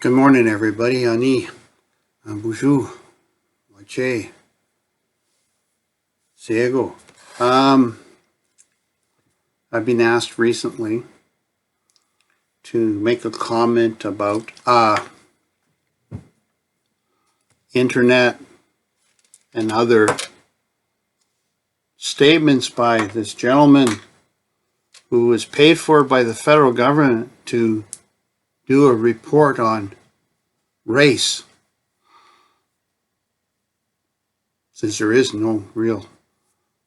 Good morning, everybody. Ani, bonjour, Wache, Ciego. I've been asked recently to make a comment about internet and other statements by this gentleman who was paid for by the federal government to do a report on race, since there is no real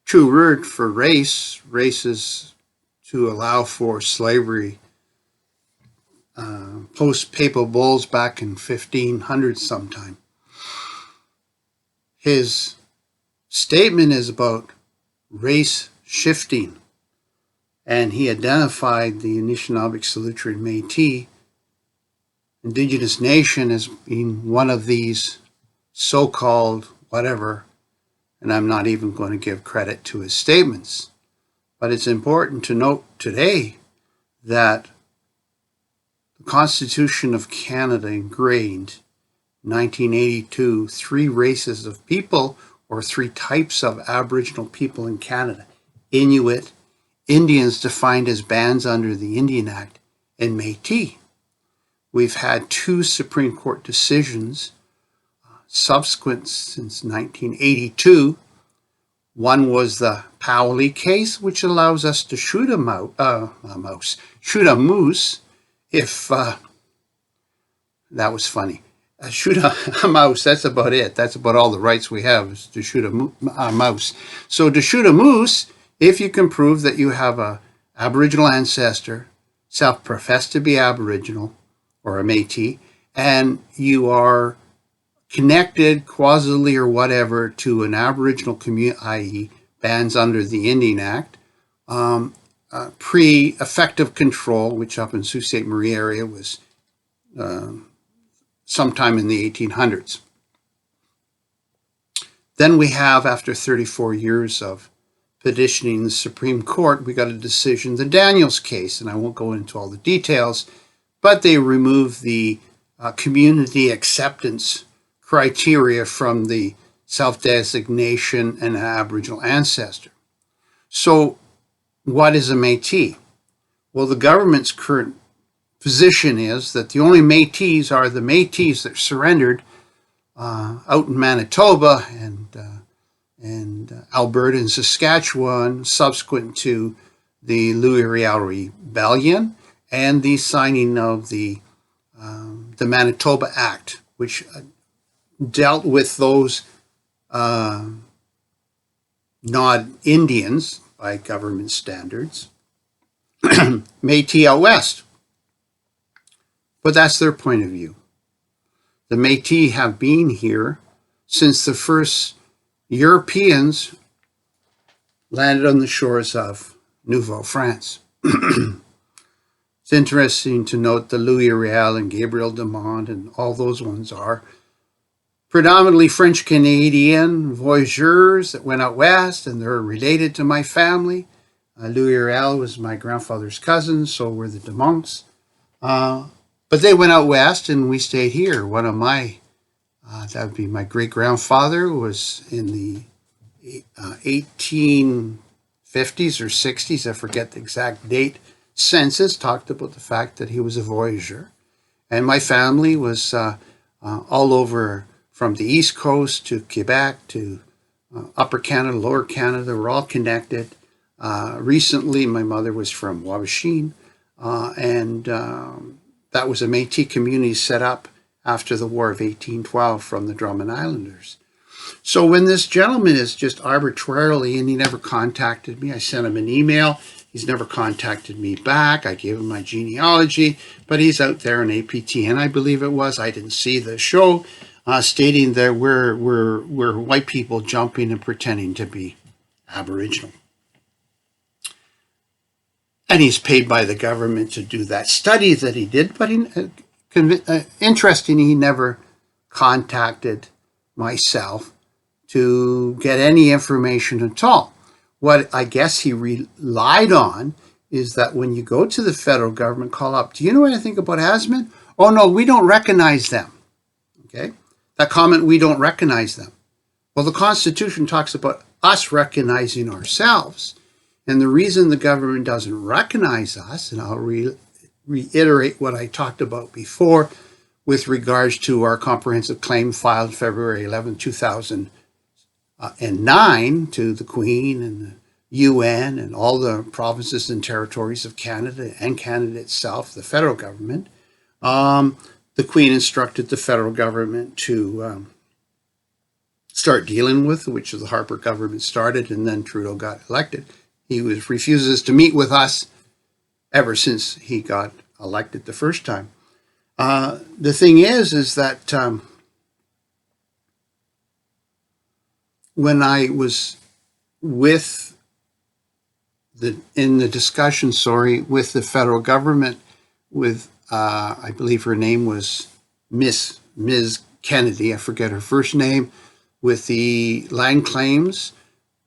true word for race. Race is to allow for slavery post-papal bulls back in 1500 sometime. His statement is about race shifting, and he identified the Anishinabek Solutrean Métis Indigenous nation as being one of these so-called whatever, and I'm not even going to give credit to his statements. But it's important to note today that the Constitution of Canada ingrained 1982 three races of people, or three types of Aboriginal people in Canada: Inuit, Indians defined as bands under the Indian Act, and Métis. We've had two Supreme Court decisions subsequent since 1982. One was the Powley case, which allows us to shoot a moose if, that was funny. Shoot a mouse, that's about it. That's about all the rights we have, is to shoot a mouse. So to shoot a moose, if you can prove that you have a Aboriginal ancestor, self-professed to be Aboriginal, or a Métis, and you are connected causally or whatever to an Aboriginal community, i.e. bands under the Indian Act, pre-effective control, which up in Sault Ste. Marie area was sometime in the 1800s. Then we have, after 34 years of petitioning the Supreme Court, we got a decision, the Daniels case, and I won't go into all the details, but they removed the community acceptance criteria from the self-designation and Aboriginal ancestor. So what is a Métis? Well, the government's current position is that the only Métis are the Métis that surrendered out in Manitoba and Alberta and Saskatchewan subsequent to the Louis Riel Rebellion and the signing of the Manitoba Act, which dealt with those non-Indians by government standards, Métis out west. But that's their point of view. The Métis have been here since the first Europeans landed on the shores of Nouveau France. It's interesting to note the Louis Riel and Gabriel Dumont and all those ones are predominantly French Canadian voyageurs that went out west, and they're related to my family. Louis Riel was my grandfather's cousin, so were the Dumonts. But they went out west and we stayed here. One of my, that would be my great-grandfather, was in the 1850s or 60s, I forget the exact date, census, talked about the fact that he was a voyager. And my family was all over, from the East Coast to Quebec to Upper Canada, Lower Canada. We're all connected. Recently, my mother was from Wabiska, and that was a Métis community set up after the War of 1812 from the Drummond Islanders. So when this gentleman is just arbitrarily, and he never contacted me, I sent him an email. He's never contacted me back. I gave him my genealogy, but he's out there in APTN, I believe it was. I didn't see the show, stating that we're white people jumping and pretending to be Aboriginal. And he's paid by the government to do that study that he did, but interesting, he never contacted myself to get any information at all. What I guess he relied on is that when you go to the federal government, call up, do you know anything about ASMIN? Oh, no, we don't recognize them. Okay? That comment, we don't recognize them. Well, the Constitution talks about us recognizing ourselves. And the reason the government doesn't recognize us, and I'll reiterate what I talked about before with regards to our comprehensive claim filed February 11, 2009 to the Queen and the UN and all the provinces and territories of Canada and Canada itself, the federal government. The Queen instructed the federal government to start dealing with, which the Harper government started, and then Trudeau got elected. He refuses to meet with us ever since he got elected the first time. The thing is that when I was in the discussion, with the federal government, with I believe her name was Ms. Kennedy, I forget her first name, with the land claims,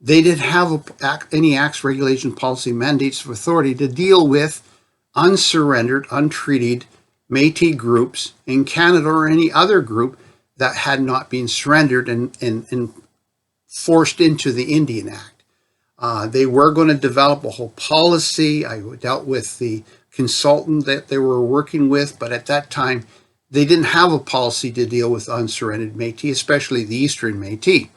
they didn't have any acts, regulation, policy, mandates of authority to deal with unsurrendered, untreated Métis groups in Canada or any other group that had not been surrendered and forced into the Indian Act. They were going to develop a whole policy. I dealt with the consultant that they were working with, but at that time, they didn't have a policy to deal with unsurrendered Métis, especially the Eastern Métis.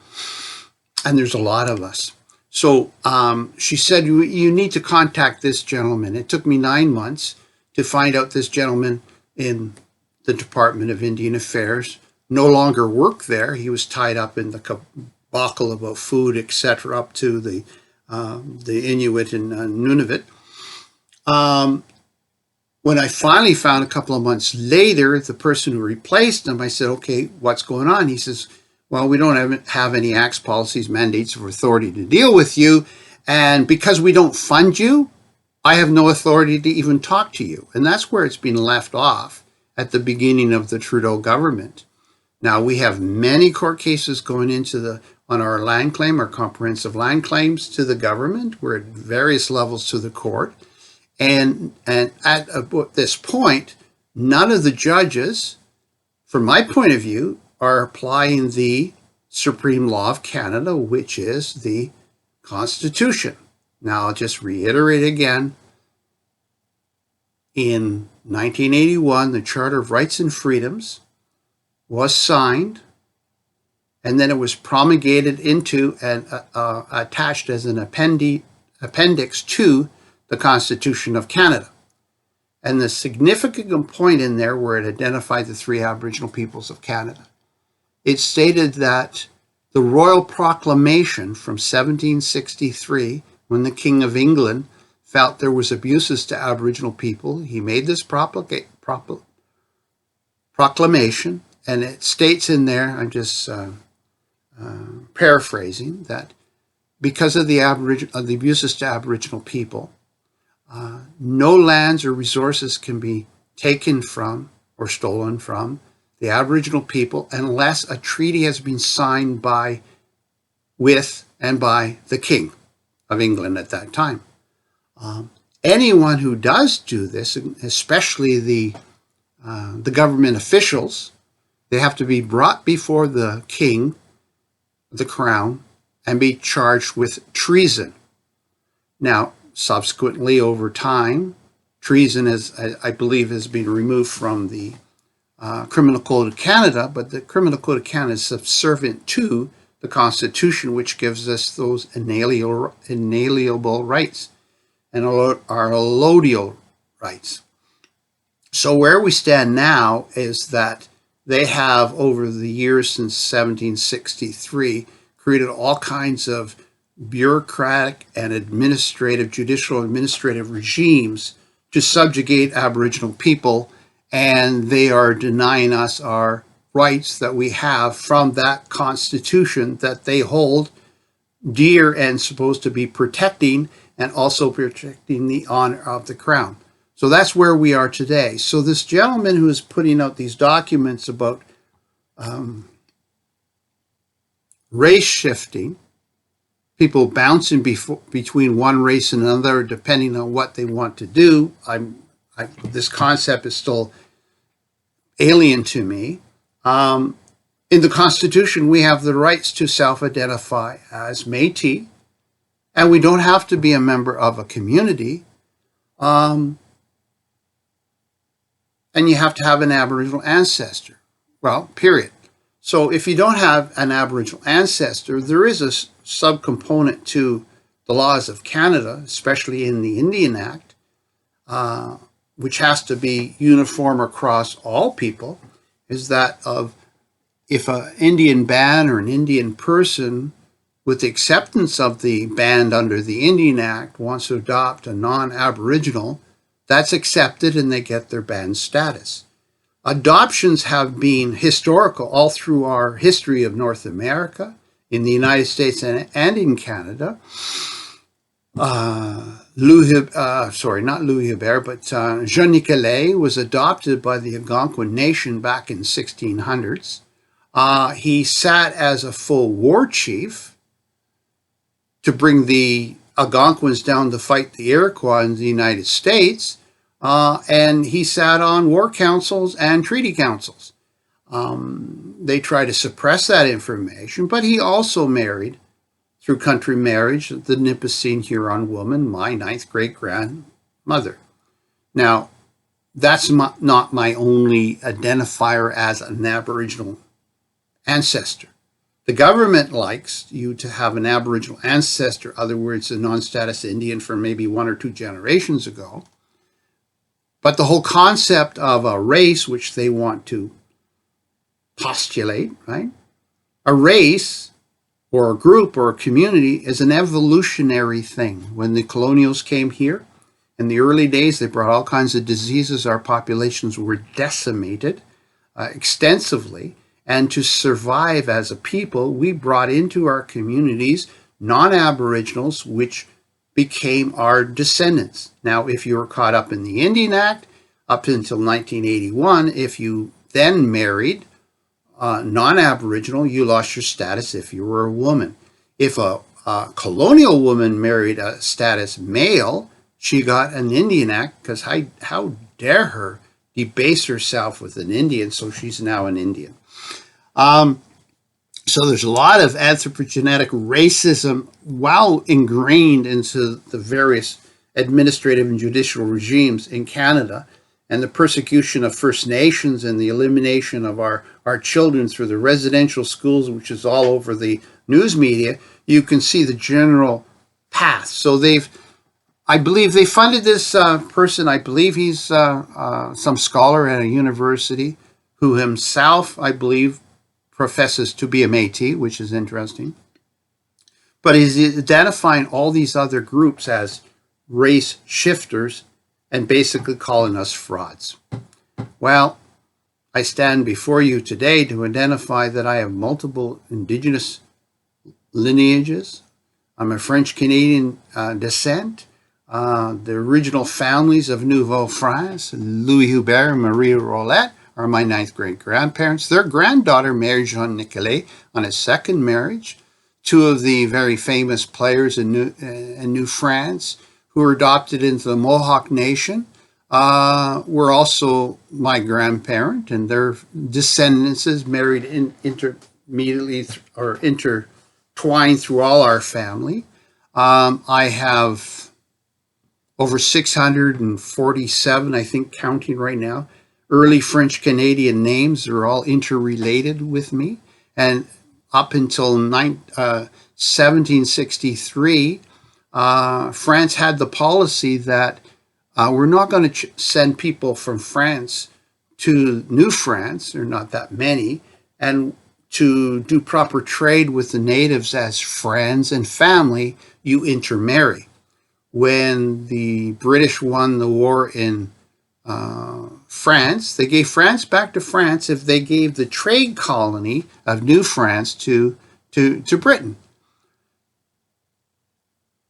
And there's a lot of us. So she said, you need to contact this gentleman. It took me 9 months to find out this gentleman in the Department of Indian Affairs no longer worked there. He was tied up in the debacle about food, etc., up to the Inuit and Nunavut. When I finally found a couple of months later, the person who replaced him, I said, okay, what's going on? He says, well, we don't have any acts, policies, mandates, or authority to deal with you. And because we don't fund you, I have no authority to even talk to you. And that's where it's been left off at the beginning of the Trudeau government. Now, we have many court cases going on our land claim, our comprehensive land claims to the government. We're at various levels to the court. And at this point, none of the judges, from my point of view, are applying the supreme law of Canada, which is the Constitution. Now, I'll just reiterate again. In 1981, the Charter of Rights and Freedoms was signed, and then it was promulgated into and attached as an appendix to the Constitution of Canada. And the significant point in there where it identified the 3 Aboriginal peoples of Canada. It stated that the Royal Proclamation from 1763, when the King of England felt there was abuses to Aboriginal people, he made this proclamation, and it states in there, I'm just paraphrasing, that because of the abuses to Aboriginal people, no lands or resources can be taken from or stolen from the Aboriginal people unless a treaty has been signed with the King of England at that time. Anyone who does do this, especially the government officials, they have to be brought before the King, the Crown, and be charged with treason. Now, subsequently, over time, treason, I believe, has been removed from the Criminal Code of Canada, but the Criminal Code of Canada is subservient to the Constitution, which gives us those inalienable rights and our allodial rights. So where we stand now is that they have, over the years since 1763, created all kinds of bureaucratic and judicial administrative regimes to subjugate Aboriginal people, and they are denying us our rights that we have from that Constitution that they hold dear and supposed to be protecting, and also protecting the honor of the Crown. So that's where we are today. So this gentleman who is putting out these documents about race shifting people bouncing between one race and another depending on what they want to do. This concept is still alien to me. In the Constitution, we have the rights to self-identify as Métis, and we don't have to be a member of a community. And you have to have an Aboriginal ancestor. Well, period. So if you don't have an Aboriginal ancestor, there is a subcomponent to the laws of Canada, especially in the Indian Act, which has to be uniform across all people, is that of if an Indian band or an Indian person, with the acceptance of the band under the Indian Act, wants to adopt a non-Aboriginal, that's accepted and they get their band status. Adoptions have been historical all through our history of North America, in the United States and in Canada. Not Louis Hébert, but Jean Nicolet was adopted by the Algonquin Nation back in 1600s. He sat as a full war chief to bring the Algonquins down to fight the Iroquois in the United States, and he sat on war councils and treaty councils. They try to suppress that information, but he also married, through country marriage, the Nipissing Huron woman, my 9th great-grandmother. Now, that's not my only identifier as an Aboriginal ancestor. The government likes you to have an Aboriginal ancestor, in other words, a non-status Indian from maybe 1 or 2 generations ago. But the whole concept of a race, which they want to postulate, right? A race or a group or a community is an evolutionary thing. When the colonials came here, in the early days, they brought all kinds of diseases. Our populations were decimated extensively. And to survive as a people, we brought into our communities non-Aboriginals, which became our descendants. Now, if you were caught up in the Indian Act, up until 1981, if you then married non-Aboriginal, you lost your status if you were a woman. If a colonial woman married a status male, she got an Indian Act, because how dare her debase herself with an Indian, so she's now an Indian. So there's a lot of anthropogenetic racism well ingrained into the various administrative and judicial regimes in Canada, and the persecution of First Nations and the elimination of our children through the residential schools, which is all over the news media. You can see the general path. So I believe they funded this person. I believe he's some scholar at a university who himself, I believe, professes to be a Métis, which is interesting. But he's identifying all these other groups as race shifters and basically calling us frauds. Well, I stand before you today to identify that I have multiple Indigenous lineages. I'm a French Canadian descent. The original families of Nouveau France, Louis Hébert and Marie Rolette, are my 9th great-grandparents. Their granddaughter married Jean Nicolet on his second marriage. 2 of the very famous players in New France who were adopted into the Mohawk Nation were also my grandparent, and their descendants married intertwined through all our family. I have over 647, I think, counting right now, early French Canadian names. They're all interrelated with me. And up until 1763, France had the policy that we're not going to send people from France to New France, there are not that many, and to do proper trade with the natives as friends and family, you intermarry. When the British won the war in France, they gave France back to France if they gave the trade colony of New France to Britain.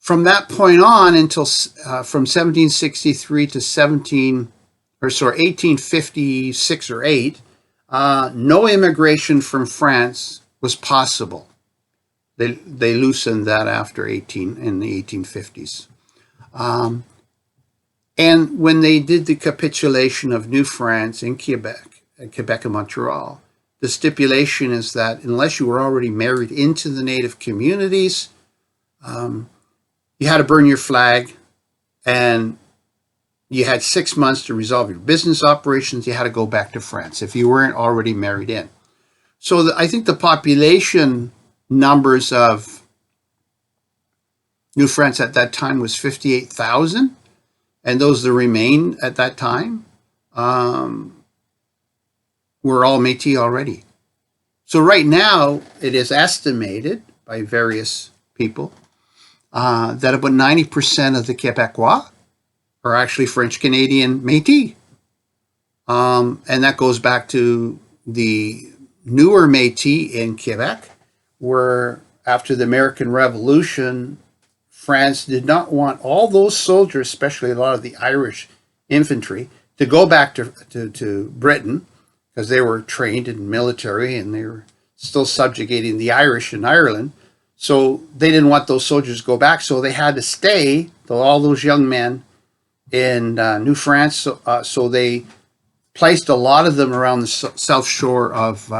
From that point on until from 1763 to 1856 or 8, no immigration from France was possible. They loosened that after in the 1850s. And when they did the capitulation of New France in Quebec and Montreal, the stipulation is that unless you were already married into the native communities, you had to burn your flag, and you had 6 months to resolve your business operations. You had to go back to France if you weren't already married in. So I think the population numbers of New France at that time was 58,000, and those that remained at that time were all Métis already. So right now, it is estimated by various people that about 90% of the Quebecois are actually French Canadian Métis. And that goes back to the newer Métis in Quebec, where after the American Revolution, France did not want all those soldiers, especially a lot of the Irish infantry, to go back to Britain, because they were trained in military and they were still subjugating the Irish in Ireland. So they didn't want those soldiers to go back, so they had to stay, all those young men, in New France. So they placed a lot of them around the south shore of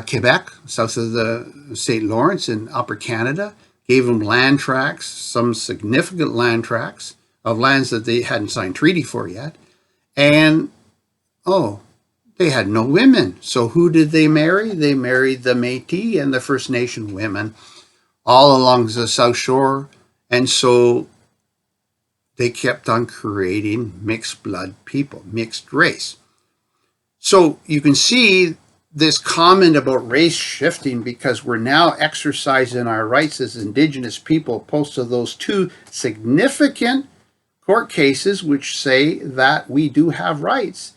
Quebec, south of the St. Lawrence in Upper Canada, gave them land tracts, some significant land tracts of lands that they hadn't signed treaty for yet. And, they had no women. So who did they marry? They married the Métis and the First Nation women all along the South Shore. And so they kept on creating mixed blood people, mixed race. So you can see this comment about race shifting because we're now exercising our rights as Indigenous people opposed to those two significant court cases which say that we do have rights.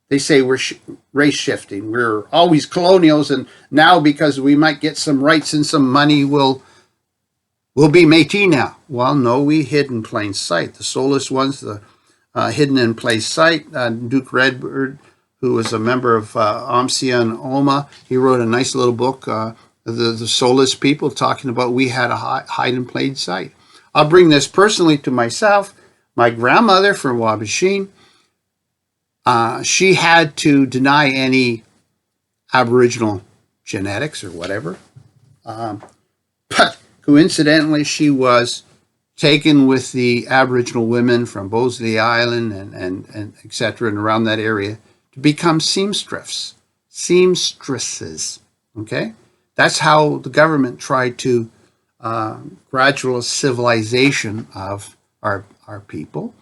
They say we're race shifting. We're always colonials, and now because we might get some rights and some money, we'll be Métis now. Well, no, we hid in plain sight. The soulless ones, the hidden in plain sight. Duke Redbird, who was a member of OMSIA and OMA, he wrote a nice little book, the Soulless People, talking about we had a hide in plain sight. I'll bring this personally to myself. My grandmother from Wabiska, she had to deny any Aboriginal genetics or whatever. But coincidentally, she was taken with the Aboriginal women from Bosley Island and et cetera, and around that area to become seamstresses. Okay? That's how the government tried to gradual civilization of our people.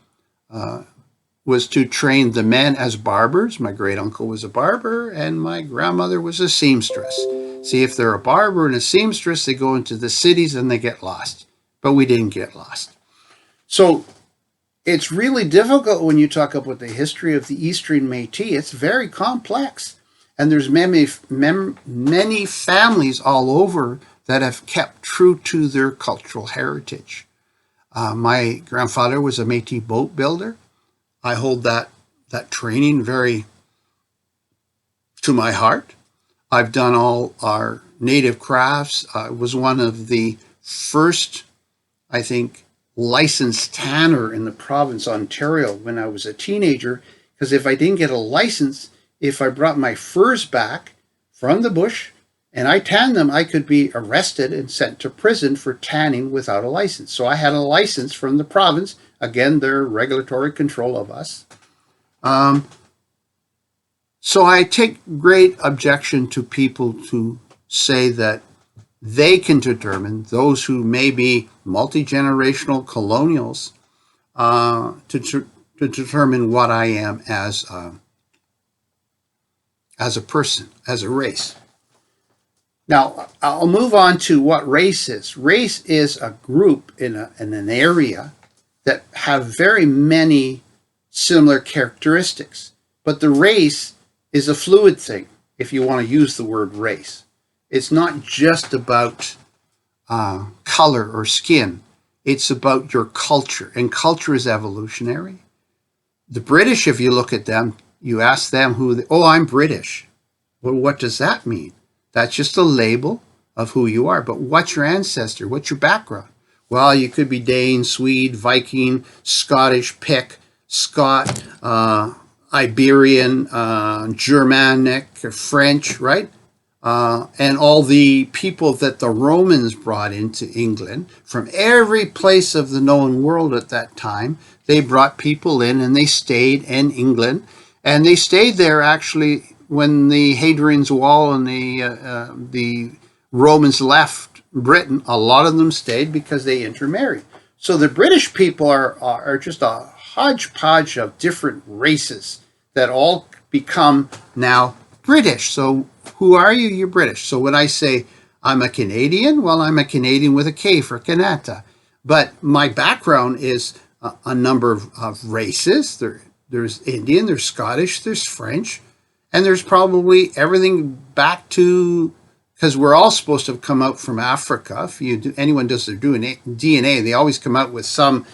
Was to train the men as barbers. My great uncle was a barber, and my grandmother was a seamstress. See, if they're a barber and a seamstress, they go into the cities and they get lost. But we didn't get lost. So it's really difficult when you talk about the history of the Eastern Métis. It's very complex. And there's many families all over that have kept true to their cultural heritage. My grandfather was a Métis boat builder. I hold that training very to my heart. I've done all our native crafts. I was one of the first, I think, licensed tanner in the province of Ontario when I was a teenager, because if I didn't get a license, if I brought my furs back from the bush and I tanned them, I could be arrested and sent to prison for tanning without a license. So I had a license from the province. Again, their regulatory control of us. So I take great objection to people to say that they can determine, those who may be multi-generational colonials, to determine what I am as a person, as a race. Now, I'll move on to what race is. Race is a group in an area that have very many similar characteristics. But the race is a fluid thing, if you want to use the word race. It's not just about color or skin. It's about your culture, and culture is evolutionary. The British, if you look at them, you ask them I'm British. Well, what does that mean? That's just a label of who you are. But what's your ancestor? What's your background? Well, you could be Dane, Swede, Viking, Scottish, Pict, Scot, Iberian, Germanic, French, right? And all the people that the Romans brought into England from every place of the known world at that time. They brought people in and they stayed in England. And they stayed there actually when the Hadrian's Wall and the Romans left Britain. A lot of them stayed because they intermarried. So the British people are just a hodgepodge of different races that all become now British. So who are you? You're British. So when I say I'm a Canadian, well, I'm a Canadian with a K for Kanata. But my background is a number of races. There's Indian, there's Scottish, there's French, and there's probably everything back to, because we're all supposed to have come out from Africa. If anyone does their DNA, they always come out with some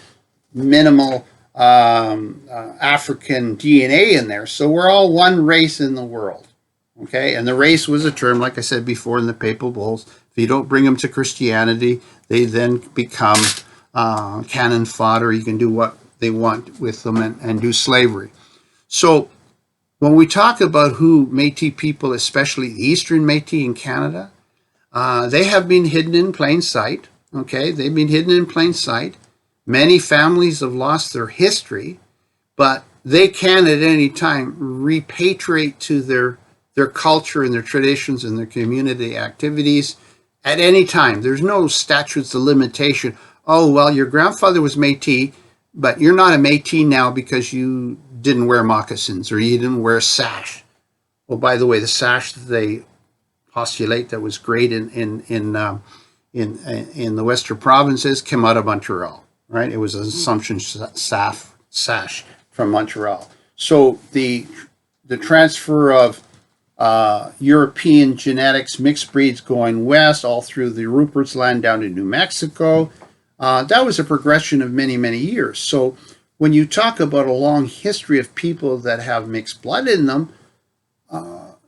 minimal African DNA in there. So we're all one race in the world. Okay, and the race was a term, like I said before, in the papal bulls. If you don't bring them to Christianity, they then become cannon fodder. You can do what they want with them and do slavery. So when we talk about who Métis people, especially the Eastern Métis in Canada, they have been hidden in plain sight. Okay, they've been hidden in plain sight. Many families have lost their history, but they can at any time repatriate to their culture and their traditions and their community activities at any time. There's no statutes of limitation. Oh, well, your grandfather was Métis, but you're not a Métis now because you didn't wear moccasins or you didn't wear a sash. Well, by the way, the sash that they postulate that was great in the Western provinces came out of Montreal, right? It was an Assumption sash from Montreal. So the transfer of European genetics, mixed breeds going west all through the Rupert's Land down to New Mexico. That was a progression of many, many years. So when you talk about a long history of people that have mixed blood in them,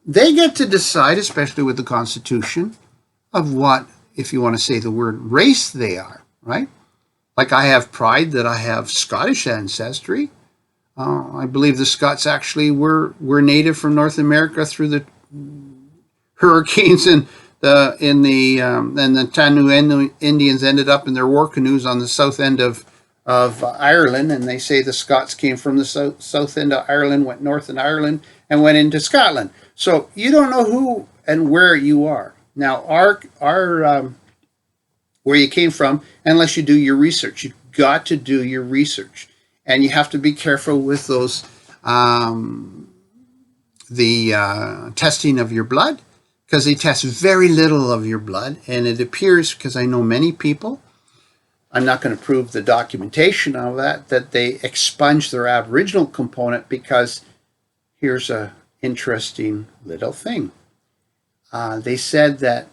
they get to decide, especially with the Constitution, of what, if you want to say the word race, they are, right? Like I have pride that I have Scottish ancestry. I believe the Scots actually were native from North America through the hurricanes and the Tanu Indians ended up in their war canoes on the south end of Ireland, and they say the Scots came from the south end of Ireland, went north in Ireland, and went into Scotland. So you don't know who and where you are. Now, where you came from, unless you do your research. You've got to do your research. And you have to be careful with those, testing of your blood, because they test very little of your blood. And it appears, because I know many people, I'm not going to prove the documentation of that they expunge their Aboriginal component, because here's a interesting little thing. They said that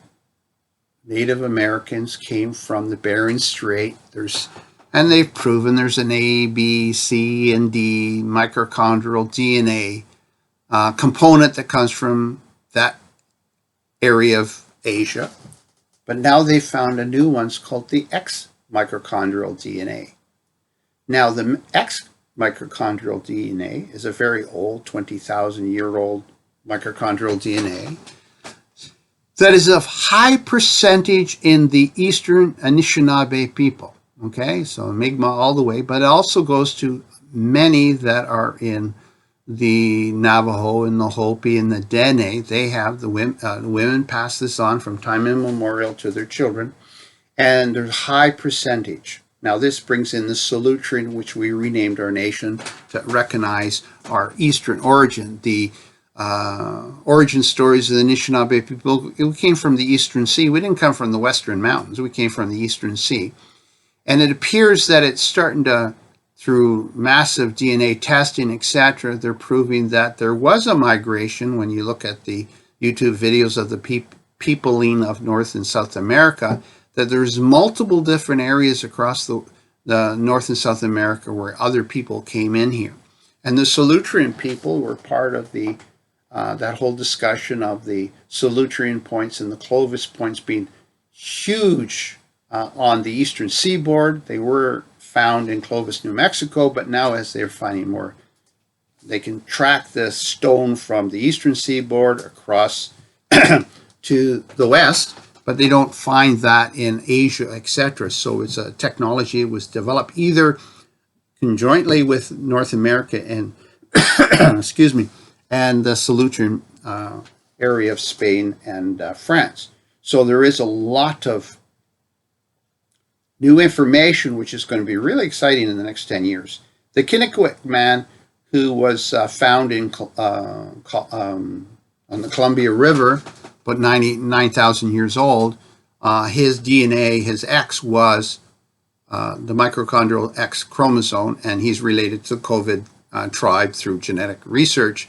Native Americans came from the Bering Strait. And they've proven there's an A, B, C, and D mitochondrial DNA component that comes from that area of Asia. But now they found a new one called the X mitochondrial DNA. Now the X mitochondrial DNA is a very old, 20,000-year-old mitochondrial DNA that is of high percentage in the Eastern Anishinabek people. Okay, so Mi'kmaq all the way, but it also goes to many that are in the Navajo and the Hopi and the Dene. They have the women pass this on from time immemorial to their children, and there's high percentage. Now this brings in the Solutrean, which we renamed our nation to recognize our Eastern origin. The origin stories of the Anishinaabe people, it came from the Eastern Sea. We didn't come from the Western Mountains. We came from the Eastern Sea. And it appears that it's starting to, through massive DNA testing, etc., they're proving that there was a migration. When you look at the YouTube videos of the peopling of North and South America, that there's multiple different areas across the North and South America where other people came in here. And the Solutrean people were part of the that whole discussion of the Solutrean points and the Clovis points being huge on the eastern seaboard. They were found in Clovis, New Mexico, but now as they're finding more, they can track the stone from the eastern seaboard across to the west, but they don't find that in Asia, etc. So it's a technology that was developed either conjointly with North America and excuse me, and the Solutrean area of Spain and France. So there is a lot of new information, which is going to be really exciting in the next 10 years. The Kinnikwik man, who was found in on the Columbia River, about 9,000 years old, his DNA, his X was the mitochondrial X chromosome, and he's related to the COVID tribe through genetic research.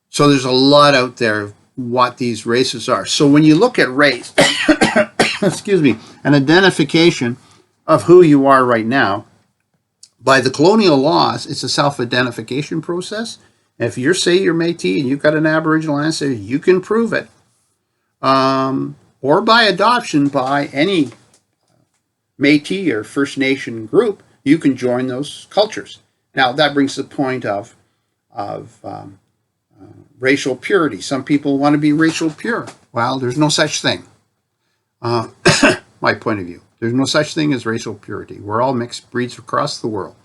So there's a lot out there of what these races are. So when you look at race, excuse me, an identification of who you are right now, by the colonial laws, it's a self-identification process. And if you say you're Métis and you've got an Aboriginal ancestor, you can prove it. Or by adoption by any Métis or First Nation group, you can join those cultures. Now, that brings the point of racial purity. Some people want to be racial pure. Well, there's no such thing. My point of view. There's no such thing as racial purity. We're all mixed breeds across the world.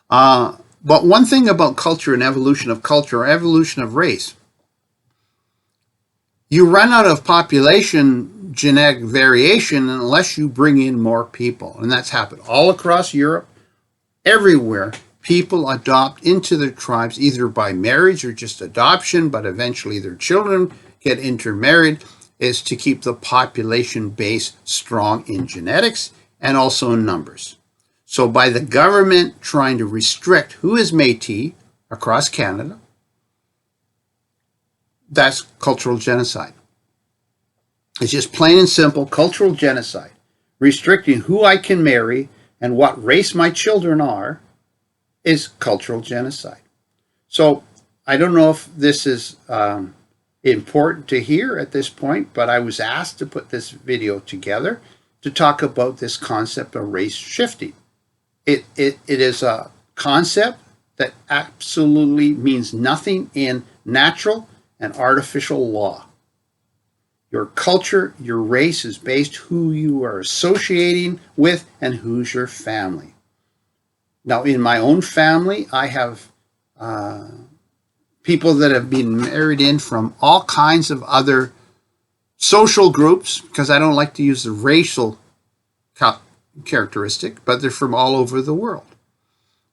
But one thing about culture and evolution of culture, or evolution of race, you run out of population genetic variation unless you bring in more people. And that's happened all across Europe, everywhere. People adopt into their tribes either by marriage or just adoption, but eventually their children get intermarried, is to keep the population base strong in genetics and also in numbers. So by the government trying to restrict who is Métis across Canada, that's cultural genocide. It's just plain and simple cultural genocide. Restricting who I can marry and what race my children are is cultural genocide. So I don't know if this is important to hear at this point, but I was asked to put this video together to talk about this concept of race shifting. It is a concept that absolutely means nothing in natural and artificial law. Your culture, your race is based who you are associating with and who's your family. Now, in my own family, I have people that have been married in from all kinds of other social groups, because I don't like to use the racial characteristic, but they're from all over the world.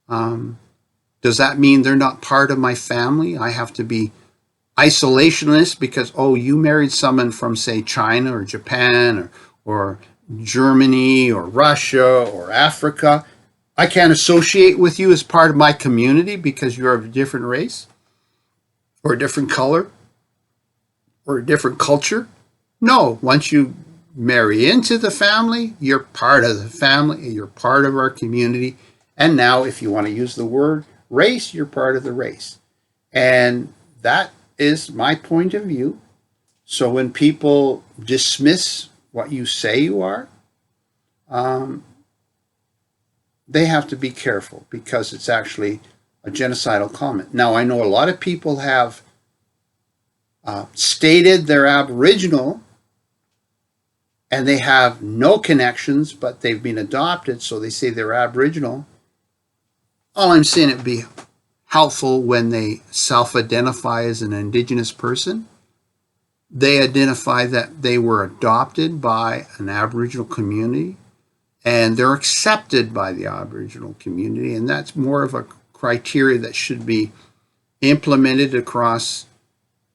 Does that mean they're not part of my family? I have to be isolationist because, oh, you married someone from, say, China or Japan or Germany or Russia or Africa. I can't associate with you as part of my community because you're of a different race or a different color or a different culture. No, once you marry into the family, you're part of the family, you're part of our community. And now, if you want to use the word race, you're part of the race. And that is my point of view. So when people dismiss what you say you are, they have to be careful because it's actually a genocidal comment. Now, I know a lot of people have stated they're Aboriginal and they have no connections, but they've been adopted, so they say they're Aboriginal. All I'm saying, it'd be helpful when they self-identify as an Indigenous person. They identify that they were adopted by an Aboriginal community and they're accepted by the Aboriginal community, and that's more of a criteria that should be implemented across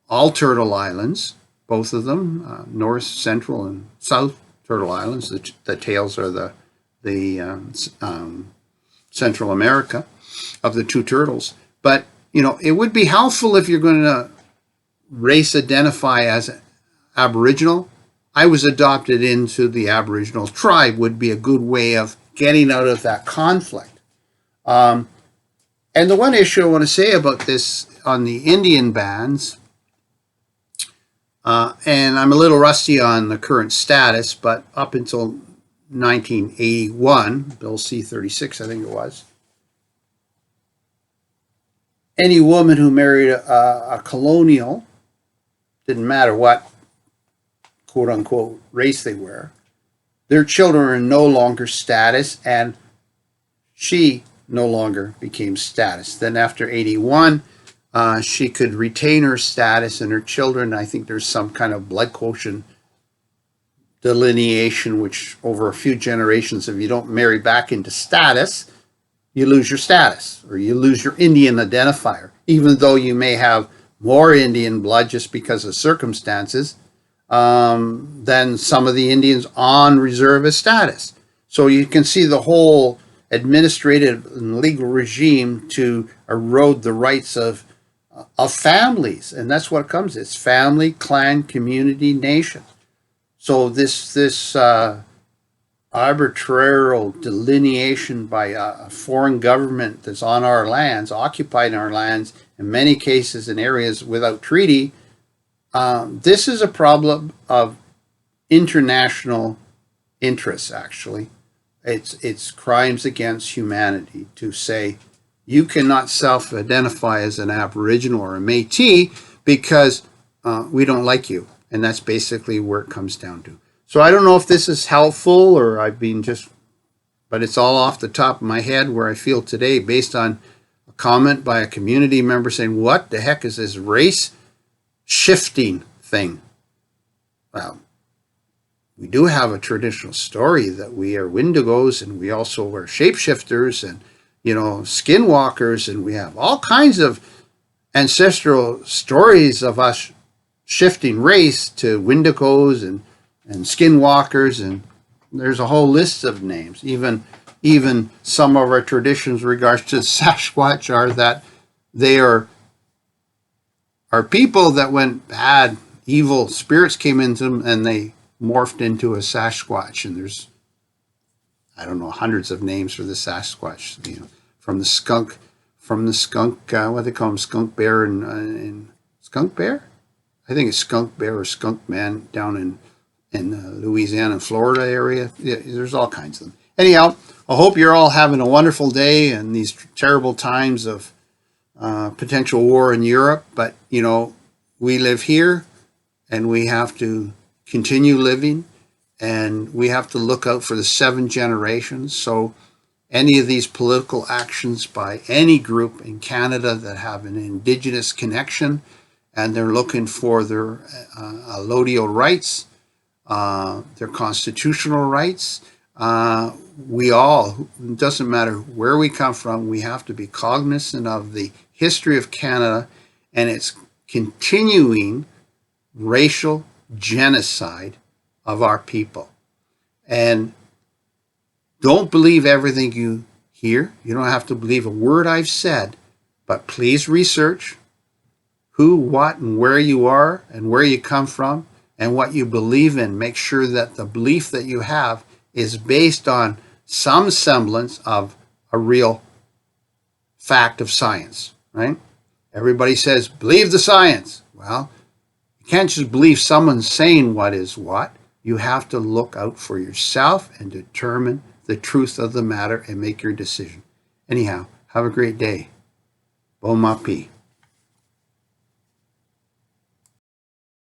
all Turtle Islands, both of them, North, Central, and South Turtle Islands. The tails are the Central America of the two turtles. But, you know, it would be helpful if you're going to race identify as Aboriginal. I was adopted into the Aboriginal tribe would be a good way of getting out of that conflict. And the one issue I want to say about this on the Indian bands, and I'm a little rusty on the current status, but up until 1981, Bill C-36, I think it was, any woman who married a colonial, didn't matter what quote-unquote race they were, their children are no longer status, and she no longer became status. Then after 81, she could retain her status, and her children, I think there's some kind of blood quotient delineation, which over a few generations, if you don't marry back into status, you lose your status, or you lose your Indian identifier, even though you may have more Indian blood just because of circumstances than some of the Indians on reservist status. So you can see the whole administrative and legal regime to erode the rights of families, and that's what it comes. It's family, clan, community, nation. So this arbitrary delineation by a foreign government that's on our lands, occupying our lands, in many cases in areas without treaty, this is a problem of international interests, actually. It's crimes against humanity to say you cannot self-identify as an Aboriginal or a Métis because we don't like you. And that's basically where it comes down to. So I don't know if this is helpful, or I've been just, but it's all off the top of my head where I feel today based on a comment by a community member saying, what the heck is this race shifting thing? Well, we do have a traditional story that we are Wendigos, and we also are shapeshifters and, skinwalkers, and we have all kinds of ancestral stories of us shifting race to Wendigos and skinwalkers, and there's a whole list of names. Even some of our traditions in regards to Sasquatch are that they are people that went bad, evil spirits came into them and they morphed into a Sasquatch. And there's, I don't know, hundreds of names for the Sasquatch, from the skunk, what they call them, skunk bear and skunk bear? I think it's skunk bear or skunk man down in Louisiana and Florida area. Yeah, there's all kinds of them. Anyhow, I hope you're all having a wonderful day in these terrible times of potential war in Europe. But, we live here and we have to continue living, and we have to look out for the 7 generations. So any of these political actions by any group in Canada that have an Indigenous connection, and they're looking for their allodial rights, their constitutional rights. We all, it doesn't matter where we come from, we have to be cognizant of the history of Canada and its continuing racial genocide of our people. And don't believe everything you hear. You don't have to believe a word I've said, but please research who, what, and where you are, and where you come from, and what you believe in. Make sure that the belief that you have is based on some semblance of a real fact of science, right? Everybody says, believe the science. Well, you can't just believe someone's saying what is what. You have to look out for yourself and determine the truth of the matter and make your decision. Anyhow, have a great day. Bon mapi.